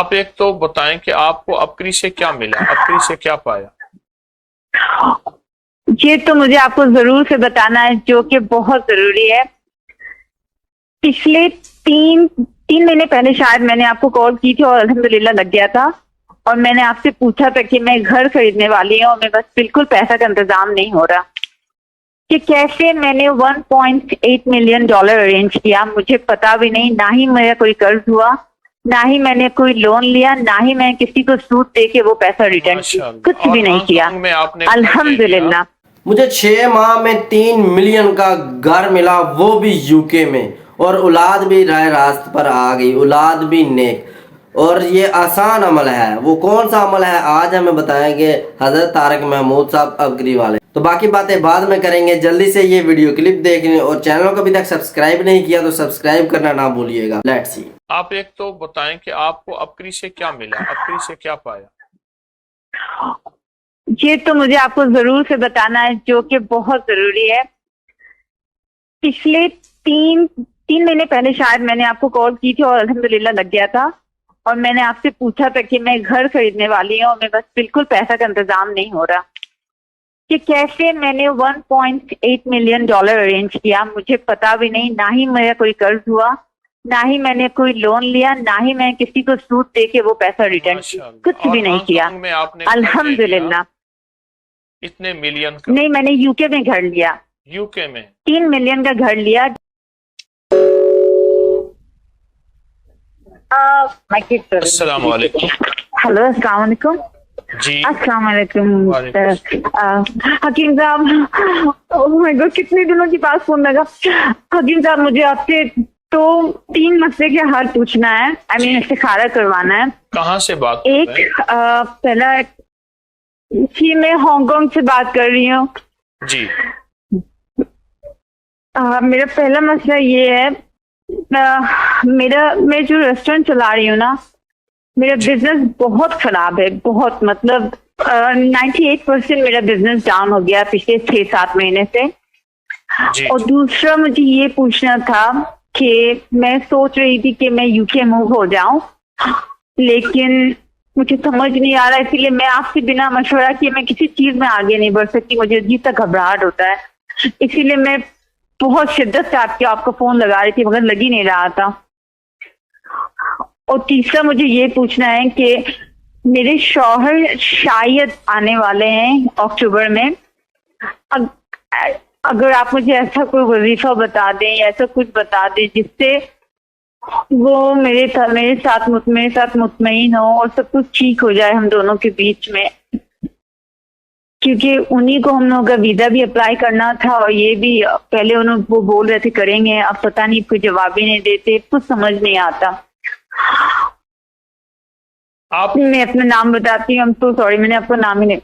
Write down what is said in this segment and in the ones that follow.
آپ ایک تو بتائیں کہ آپ کو اپری سے کیا ملا، اپری سے کیا پایا؟ یہ تو مجھے آپ کو ضرور سے بتانا ہے جو کہ بہت ضروری ہے۔ پچھلے تین مہینے پہلے شاید میں نے آپ کو کال کی تھی اور الحمدللہ لگ گیا تھا، اور میں نے آپ سے پوچھا تھا کہ میں گھر خریدنے والی ہوں اور میں بس بالکل پیسہ کا انتظام نہیں ہو رہا کہ کیسے میں نے $1.8 ملین ارینج کیا، مجھے پتا بھی نہیں، نہ ہی میرا کوئی قرض ہوا، نہ ہی میں نے کوئی لون لیا، نہ ہی میں کسی کو سود دے کے وہ پیسہ ریٹرن کی، ماشاء اللہ۔ کچھ اور بھی نہیں ہانگ کیا کانگ میں آپ نے گھر لے لیا؟ الحمدللہ۔ مجھے 6 ماہ میں 3 ملین کا گھر ملا، وہ بھی یو کے میں، اور اولاد بھی راہ راست پر آ گئی، اولاد بھی نیک۔ اور یہ آسان عمل ہے۔ وہ کون سا عمل ہے آج ہمیں بتائیں گے حضرت طارق محمود صاحب اپگری والے۔ تو باقی باتیں بعد میں کریں گے، جلدی سے یہ ویڈیو کلپ دیکھیں اور چینل کو ابھی تک سبسکرائب نہیں کیا تو سبسکرائب کرنا نہ بھولیے گا۔ Let's see. آپ ایک تو بتائیں کہ آپ کو اپری سے کیا ملا، اپری سے کیا پایا؟ یہ تو مجھے آپ کو ضرور سے بتانا ہے جو کہ بہت ضروری ہے۔ پچھلے تین مہینے پہلے شاید میں نے آپ کو کال کی تھی اور الحمدللہ لگ گیا تھا، اور میں نے آپ سے پوچھا تھا کہ میں گھر خریدنے والی ہوں اور میں بس بالکل پیسہ کا انتظام نہیں ہو رہا کہ کیسے میں نے $1.8 ملین ارینج کیا، مجھے پتا بھی نہیں، نہ ہی میرا کوئی قرض ہوا، نہ ہی میں نے کوئی لون لیا، نہ ہی میں کسی کو سود دے کے وہ پیسہ ریٹرن کی، ماشاء اللہ۔ کچھ اور بھی نہیں ہانگ کیا کانگ میں آپ نے گھر لے لیا؟ الحمدللہ۔ اتنے ملین کا؟ نہیں، میں نے یو کے میں گھر لیا، یو کے میں؟ 3 ملین کا گھر لیا۔ السلام علیکم۔ ہلو، السلام علیکم۔ جی السلام علیکم وعلیکم حکیم صاحب، کتنے دنوں کے بعد فون لگا۔ حکیم صاحب، مجھے آپ سے تو 3 مسئلے کے حل پوچھنا ہے، استخارہ کروانا ہے۔ کہاں سے بات کر ایک رہے ہیں؟ پہلا جی، میں ہانگ کانگ سے بات کر رہی ہوں۔ جی میرا پہلا مسئلہ یہ ہے، میں جو ریسٹورینٹ چلا رہی ہوں نا، میرا بزنس بہت خراب ہے، بہت، مطلب 98% میرا بزنس ڈاؤن ہو گیا پچھلے 6-7 مہینے سے۔ جی اور دوسرا مجھے یہ پوچھنا تھا کہ میں سوچ رہی تھی کہ میں یو کے موو ہو جاؤں، لیکن مجھے سمجھ نہیں آ رہا، اسی لیے میں آپ سے بنا مشورہ کیے میں کسی چیز میں آگے نہیں بڑھ سکتی، مجھے عجیب تک گھبراہٹ ہوتا ہے، اسی لیے میں بہت شدت سے آپ کو فون لگا رہی تھی مگر لگ ہی نہیں رہا تھا۔ اور تیسرا مجھے یہ پوچھنا ہے کہ میرے شوہر شاید آنے والے ہیں اکتوبر میں، اگر آپ مجھے ایسا کوئی وظیفہ بتا دیں یا ایسا کچھ بتا دیں جس سے وہ میرے ساتھ مطمئن ہو اور سب کچھ ٹھیک ہو جائے ہم دونوں کے بیچ میں، کیونکہ انہی کو ہم لوگوں کا ویزا بھی اپلائی کرنا تھا، اور یہ بھی پہلے وہ بول رہے تھے کریں گے، اب پتہ نہیں کوئی جواب ہی نہیں دیتے، کچھ سمجھ نہیں آتا۔ آپ میں اپنا نام بتاتی ہوں، تو سوری میں نے آپ کو نام ہی نہیں۔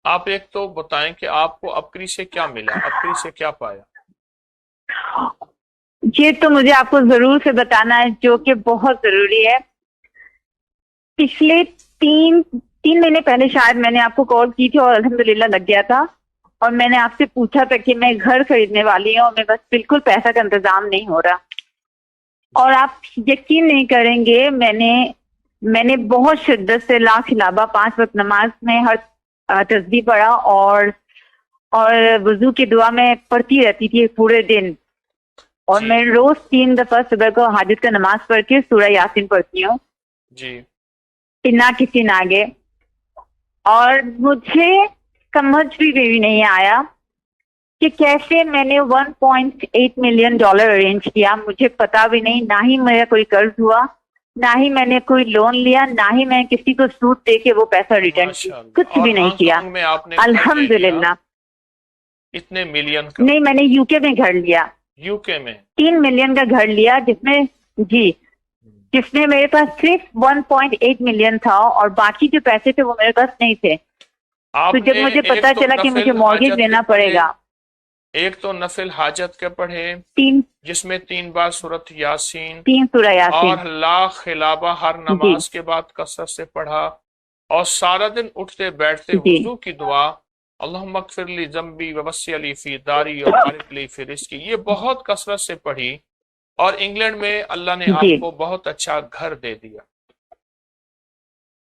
آپ ایک تو بتائیں کہ آپ کو اپری سے کیا ملا، اپری سے کیا پایا؟ یہ تو مجھے آپ کو ضرور سے بتانا ہے جو کہ بہت ضروری ہے۔ پچھلے تین مہینے پہلے شاید میں نے آپ کو کال کی تھی اور الحمدللہ لگ گیا تھا، اور میں نے آپ سے پوچھا تھا کہ میں گھر خریدنے والی ہوں اور میں بس بالکل پیسہ کا انتظام نہیں ہو رہا، اور آپ یقین نہیں کریں گے، میں نے بہت شدت سے لا خلابہ 5 وقت نماز میں ہر تسبیح پڑھا اور وضو کی دعا میں پڑھتی رہتی تھی پورے دن، اور جی میں روز 3 دفعہ صبح کو حاجت کا نماز پڑھ کے سورہ یاسین پڑھتی ہوں، جی نہ کسی ناگے، اور مجھے سمجھ بھی نہیں آیا کہ کیسے میں نے $1.8 ملین ارینج کیا، مجھے پتا بھی نہیں، نہ ہی میرا کوئی قرض ہوا، نہ ہی میں نے کوئی لون لیا، نہ ہی میں کسی کو سود دے کے وہ پیسہ ریٹرن کی، ماشاء اللہ۔ کچھ اور بھی نہیں ہانگ کیا کانگ میں آپ نے گھر لے لیا؟ الحمدللہ۔ اتنے ملین کا؟ نہیں، میں نے یو کے میں گھر لیا، یو کے میں؟ 3 ملین کا گھر لیا، جس میں میرے پاس صرف 1.8 ملین تھا اور باقی جو پیسے تھے وہ میرے پاس نہیں تھے، تو جب مجھے پتا چلا کہ مجھے مورگیج دینا پڑے گا۔ ایک تو نفل حاجت کے پڑھے 3 جس میں 3 بار سورۃ یاسین، سورہ یاسین، اور لا خلابہ ہر نماز کے بعد کثرت سے پڑھا، اور سارا دن اٹھتے بیٹھتے وضو کی دعا، اللہم اغفر لی ذنبی ووسع لی فی داری اور بارک لی فی رزقی، یہ بہت کثرت سے پڑھی، اور انگلینڈ میں اللہ نے آپ کو بہت اچھا گھر دے دیا۔